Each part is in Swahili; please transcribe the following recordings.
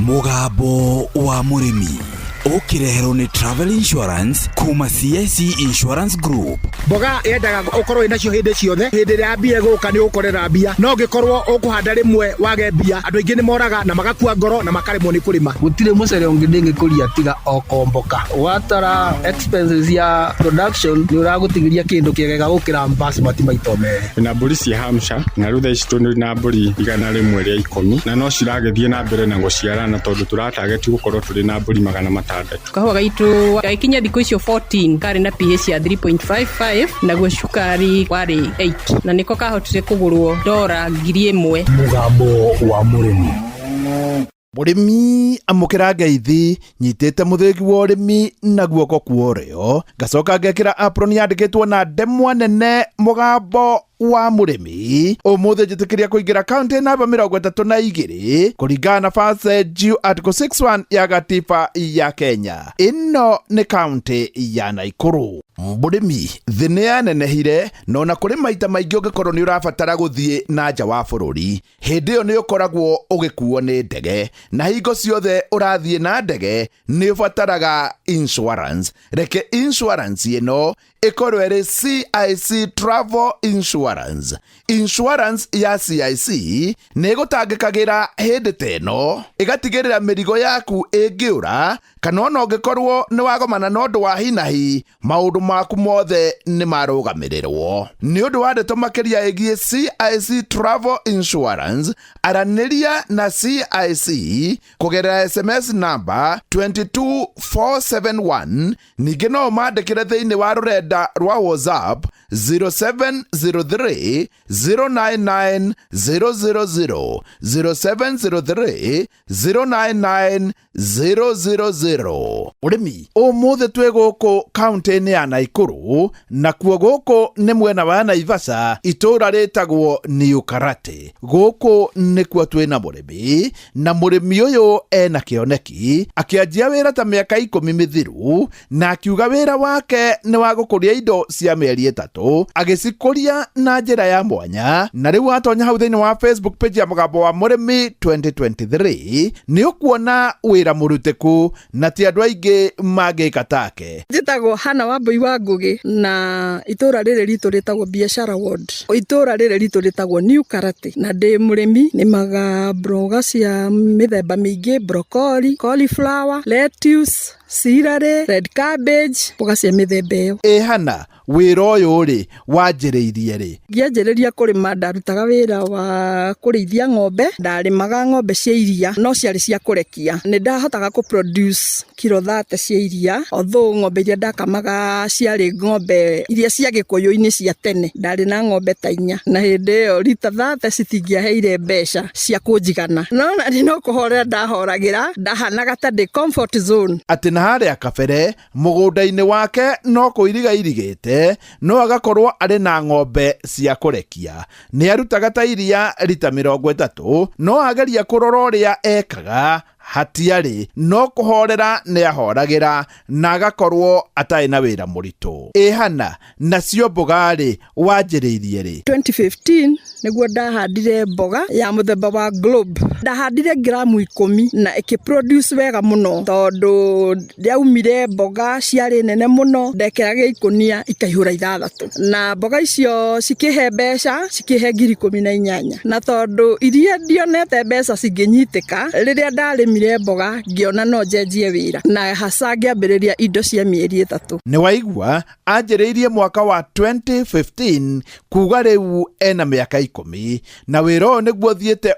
Mugambo wa Murimi ukirehero ni Travel Insurance kuma CIC Insurance Group. Boga yendaga ukorwo inacio hindi ciothe hindi ria mbia guka ni ukorera mbia no ngikorwo ukuhanda rimwe wage mbia andu ingi ni moraga na magakua ngoro na makaremwo ni kurima gutire mucere ungi ndingikuria tiga okomboka watara expenses ya production ni uragutigiria kindu kiegega gukira basmati maito mere na mburi cia Hampshire na rutha ici tuni na mburi igana rimwe ria 10 na no ciragethie na mbere na guciarana tondu turatargeti gukorwo turi na mburi 600 kahua gaitu gaikinya thikũ icio 14 kari na pH ya 3.55 naguo cukari wari 8 na niko kahotire kugurwo $1,000. Mugambo wa Murimi. Murimi amukira ngeithi nyitete muthegi wa urimi na guoko kuorio gacoka ngekira apron yandikitwo na ndemwa nene Mugambo wa Murimi umuthe njitikiria kuingira county namba 32 kuringana na fase due article 61 ya gatiba ya Kenya. Ino ni county ya Naikuru. Murimi thine yanenehire no na kuri maita maingi ungikorwo ni urabatara guthie na nja wa bururi hindi yo ni ukoragwo ugikuo ni ndege na hingo ciothe urathie na ndege ni ubataraga insurance. Reke insurance ino ikorwo ri CIC Travel Insurance. Insurance ya CIC ni gutangikagira hindi teno igatigirira mirigo yaku ingiura kana no ngikorwo ni wagomana no ndu wa hinahi maundu maku mothe ni marugamirirwo ni undu wa ndeto makiria egie CIC Travel Insurance araniria na CIC kugerera SMS number 22471 ningi no mandikire thiini wa rurenda rwa WhatsApp 0703 099 000 0703 099 000. Urimi umuthe twe guku county ni ya Naikuru na kuo guku ni mwena wa Naivasha itura ritagwo New Karate. Guku ni kuo twe na murimi na murimi uyu ena kioneki akianjia wira ta miaka 10 mithiru na akiuga wira wake ni wa gukuria indo cia mieri 3 agicikuria na njira ya mwanya na riu atonya hau thiini wa Facebook page ya Mugambo wa Murimi 2023 ni ukuona wira murutiku na ti andu aingi magika take. Njitagwo Hana Wambui wa Ngugi na itura riri ritu ritagwo Biashara Ward. Itura riri ritu ritagwo New Karate na ndi murimi ni maga mboga cia mithemba mingi broccoli, cauliflower, lettuce, celery, red cabbage, mboga cia mithemba iyo. Hana wira uyu ri wanjiriirie ri? Ngianjiriria kurima ndarutaga wira wa kurithia ng'ombe, ndarimaga ng'ombe cia iria no ciari cia kurekia. Ni ndahotaga ku produce kilo 30 cia iria although ng'ombe iria ndakamaga ciari ng'ombe iria cia gikuyu-ini cia tene. Ndari na ng'ombe ta 4 na hindi iyo lita 30 citingiaheire mbeca cia kunjigana no ni no kuhorera ndahoragira ndahanaga ta ndi comfort zone. Ati na haria kabere mugunda-ini wake no kuiriga irigite no agakorwo ari na ng'ombe cia kurekia. Ni arutaga ta iria lita 30 no ageria kurora uria ekaga hatiari no kuhorera ni ahoragira na agakorwo atai na wira muritu. Hana nacio mboga ri wanjiriirie ri? 2015 niguo ndahandire mboga ya muthemba wa Globe. Ndahandire gramu 10 na ikiproduce wega muno tondu ndiaumire mboga ciari nene muno ndekeraga ikunia ikaihura 6 na mboga icio cikihe mbeca cikihe 18,000 na tondu iria ndionete mbeca cinginyitika riria ndarimire mboga ngiona no njenjie wira na hasa ngiambiriria indo cia mieri 3. Ni waigua anjiriirie mwaka wa 2015 kuga riu ena miaka 10 na wira uyu niguo thiete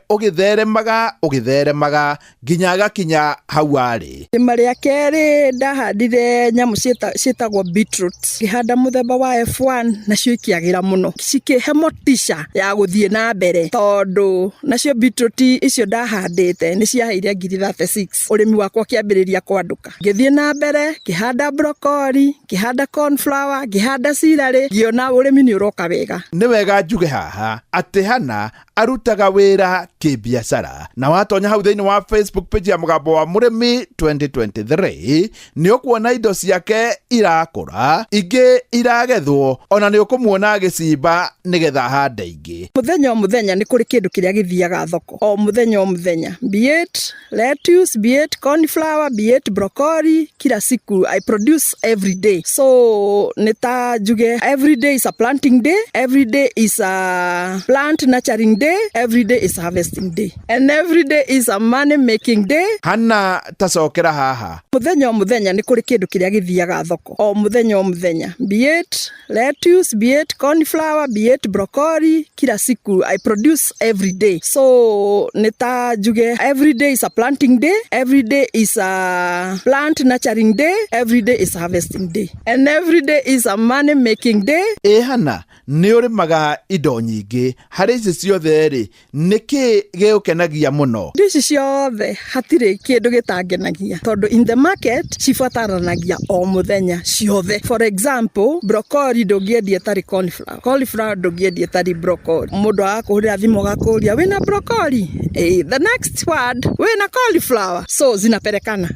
ugitheremaga nginya agakinya hau ari. Rima ria keri ndahandire nyamu cietagwo beetroot. Ngihanda muthemba wa F1 nacio ikiagira muno cikihe motisha ya guthie na mbere tondu nacio beetroot icio ndahandite ni ciaheire 36. Urimi wakwa kiambiriria kwanduka ngithie na mbere ngihanda broccoli, ngihanda cornflower, ngihanda celery, ngiona urimi ni uroka wega. Ni wega njuge haha ati Hana arutaga wira kibiashara na watonya hau thiini wa Facebook page ya Mugambo wa Murimi 2023 ni ukuona indo ciake irakura ingi iragethwo ona ni ukumuona agicimba nigetha hande ingi. Muthenya ni kuri kindu kiria githiaga thoko o muthenya be it lettuce, be it cauliflower, be it broccoli, kila siku I produce every day. So neta juge every day is a planting day, every day is a plant nurturing day, every day is a harvesting day, and every day is a money making day. Hana tacokera haha Muthenya o muthenya ni kuri kindu kiria githiaga thoko o muthenya, be it lettuce, be it cauliflower, be it broccoli, kila siku I produce every day. So neta juge every day is a planting day, every day is a plant nurturing day, every day is a harvesting day, and every day is a money making day. Hana ni urimaga indo nyingi hari ici ciothe ri niki geukenagia muno? Ici ciothe hatire kindu gitangenagia tondu in the market cibataranagia o muthenya ciothe. For example, broccoli ndungiendi etari cauliflower ndungiendi etari broccoli. Mundu akuhurira thimu gakuria wina broccoli, the next word wina cauliflower, so zinaperekana.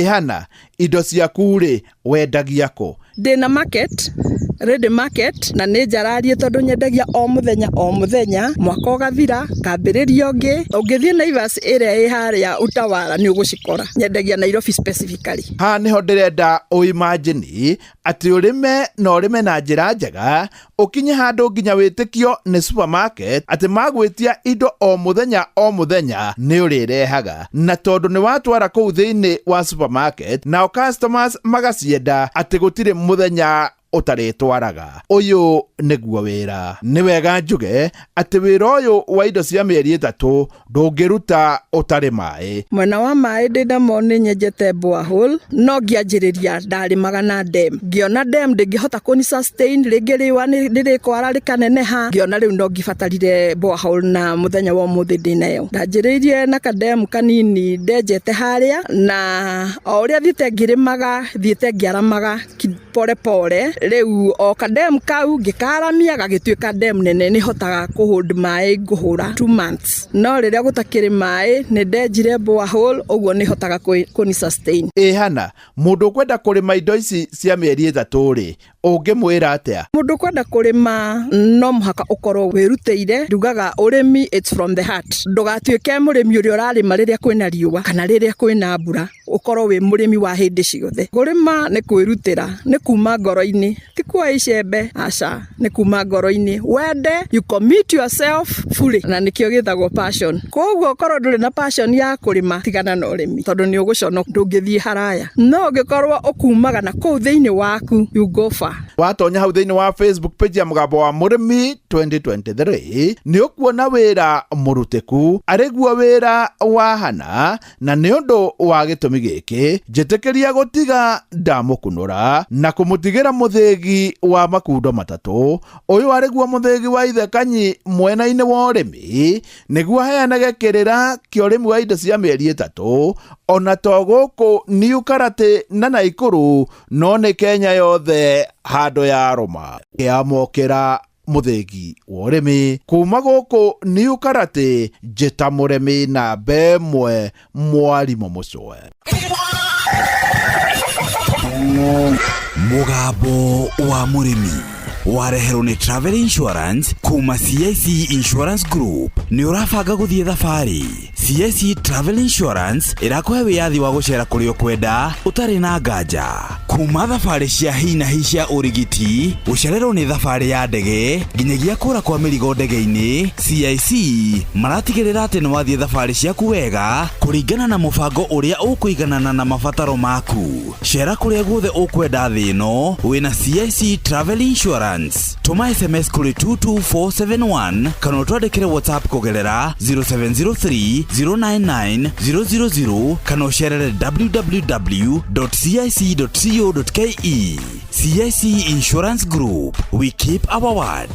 Hana indo ciaku ri wendagia ko? Ndina market, ready market, na nĩ njararie tondu nyendagia o muthenya mwaka ugathira kambiriria ungithie Naivas area ĩ haria Utawala ni ugucikora. Nyendagia Nairobi specifically. Ha niho ndirenda imagine ati urime na urime na njira njega ukinye handu nginya witikio ni supermarket ati magwitia indo o muthenya ni urirehaga, na tondu ni watwara kuu thiini wa supermarket na customers magacienda ati gutire muthenya utaritwaraga. Uyu niguo wira. Ni wega njuge ati wira uyu wa indo cia mieri 3 ndungiruta utari mai. Mwena wa mai ndina moni nyenjete borehole, no ngianjiriria ndarimaga na dam. Ngiona dam ndingihota kuni sustain ringi riwa nirikwara rikaneneha, ngiona riu no ngibatarire borehole na muthenya wa muthi ndinayo. Ndanjiririe na kadam kanini ndenjete haria, na o uria thiete ngirimaga thiete ngiaramaga pole riu o kadem kau ngikaramia gagituika dam nene ni hotaga kuhold mai nguhura 2 months, no riria gutakiri mai ni ndenjire borehole uguo ni hotaga kuni sustain. Hana mundu kwenda kurima indo ici cia mieri 3 ri ungimwira atia? Mundu kwenda kurima no muhaka ukorwo wiruteire. Ndugaga urimi it's from the heart. Ndugatuike murimi uria urarima riria kwina riua kana riria kwina mbura, ukorwo wi murimi wa hindi ciothe. Kurima ni kwirutira, ni kuma ngoro-ini, ti kwa icembe, aca ni kuma ngoro-ini. Wende you commit yourself fully, na nikio githagwo passion. Koguo korwo nduri na passion ya kurima, tigana na urimi tondu ni ugucono ndungithie haraya. No ngikorwo ukumaga na kuu thiini waku, you go far. Watonya hau thiini wa Facebook page ya Mugambo wa Murimi 2023 ni ukuona wira murutiku ariguo wira wa Hana, na ni undu wa gitumi giki njitikiria gutiga ndamukunura na kumutigira muthigi wa makundo matatu. Uyu ariguo muthigi wa ithe Kanyi mwena-ini wa urimi niguo heanage kirira kia urimi wa indo cia mieri 3 ona to guku New Karati na Naikuru, no ni Kenya yothe hando ya Roma. Kiamokera muthigi wa urimi kuma guku New Karati, njita murimi na bemwe Mwalimu Mucwe. Mugambo wa Murimi wareherwo ni Travel Insurance kuma CIC Insurance Group. Ni urabanga guthie thabari, CIC Travel Insurance irakuhe wiyathi wa gucera kuri ukwenda utari na nganja. Kuma thabari cia hi na hi cia urigiti, gucererwo ni thabari ya ndege nginyagia kura kwa mirigo ndege-ini, CIC maratigirira ati ni wathie thabari ciaku wega kuringana na mubango uria ukuiganana na mabataro maku. Cera kuria guothe ukwenda thi ino wina CIC Travel Insurance. Tuma SMS kuri 22471 kana utwandikire WhatsApp kugerera 0703 099 000 kana ucerere www.cic.co.ke. CIC Insurance Group, we keep our word.